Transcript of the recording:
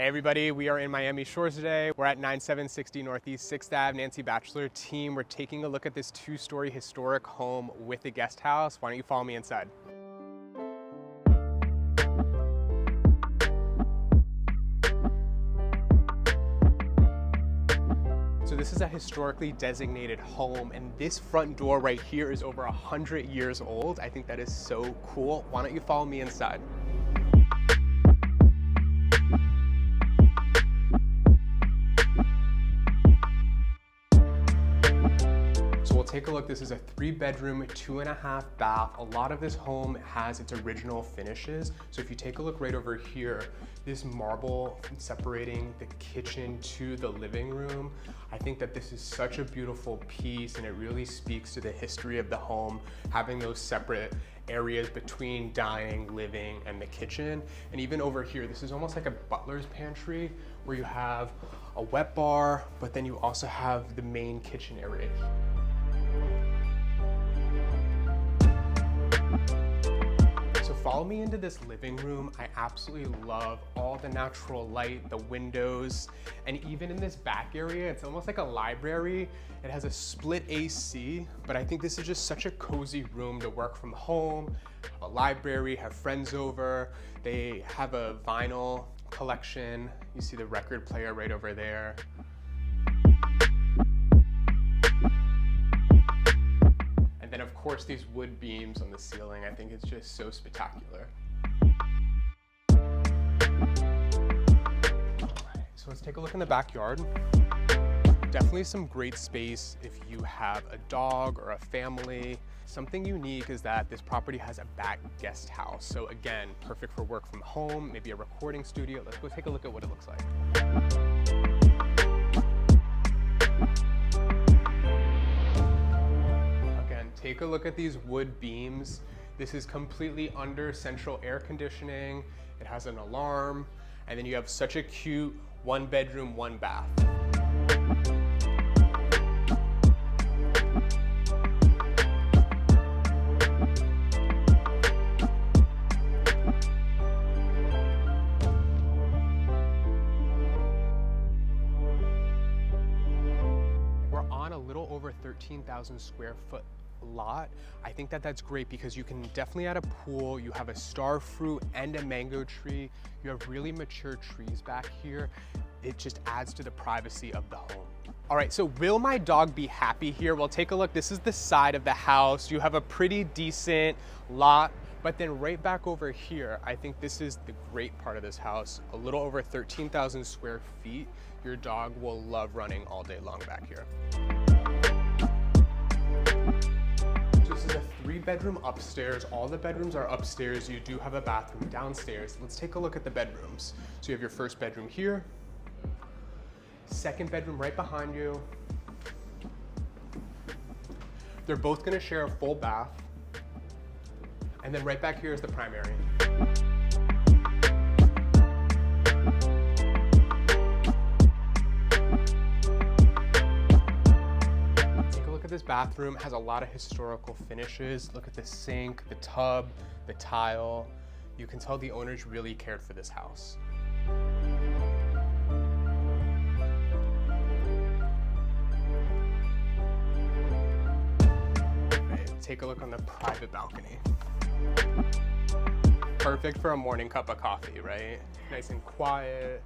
Hey everybody, we are in Miami Shores today. We're at 9760 Northeast 6th Ave, Nancy Bachelor team. We're taking a look at this two-story historic home with a guest house. Why don't you follow me inside? So this is a historically designated home, and this front door right here is over 100 years old. I think that is so cool. Why don't you follow me inside? So we'll take a look. This is a 3-bedroom, 2.5 bath. A lot of this home has its original finishes. So if you take a look right over here, this marble separating the kitchen to the living room, I think that this is such a beautiful piece, and it really speaks to the history of the home, having those separate areas between dining, living, and the kitchen. And even over here, this is almost like a butler's pantry where you have a wet bar, but then you also have the main kitchen area. So follow me into this living room. I absolutely love all the natural light, the windows, and even in this back area, it's almost like a library. It has a split AC, but I think this is just such a cozy room to work from home, have a library, have friends over. They have a vinyl collection. You see the record player right over there. And of course, these wood beams on the ceiling, I think it's just so spectacular. Alright, so let's take a look in the backyard. Definitely some great space if you have a dog or a family. Something unique is that this property has a back guest house. So again, perfect for work from home, maybe a recording studio. Let's go take a look at what it looks like. Take a look at these wood beams. This is completely under central air conditioning. It has an alarm, and then you have such a cute 1-bedroom, 1-bath. We're on a little over 13,000 square foot lot. I think that that's great because you can definitely add a pool. You have a star fruit and a mango tree. You have really mature trees back here. It just adds to the privacy of the home. All right, so will my dog be happy here? Well, take a look. This is the side of the house. You have a pretty decent lot, but then right back over here, I think this is the great part of this house. A little over 13,000 square feet. Your dog will love running all day long back here. This is a 3-bedroom upstairs. All the bedrooms are upstairs. You do have a bathroom downstairs. Let's take a look at the bedrooms. So you have your first bedroom here, second bedroom right behind you. They're both gonna share a full bath. And then right back here is the primary. This bathroom has a lot of historical finishes. Look at the sink, the tub, the tile. You can tell the owners really cared for this house. Okay, take a look on the private balcony. Perfect for a morning cup of coffee, right? Nice and quiet.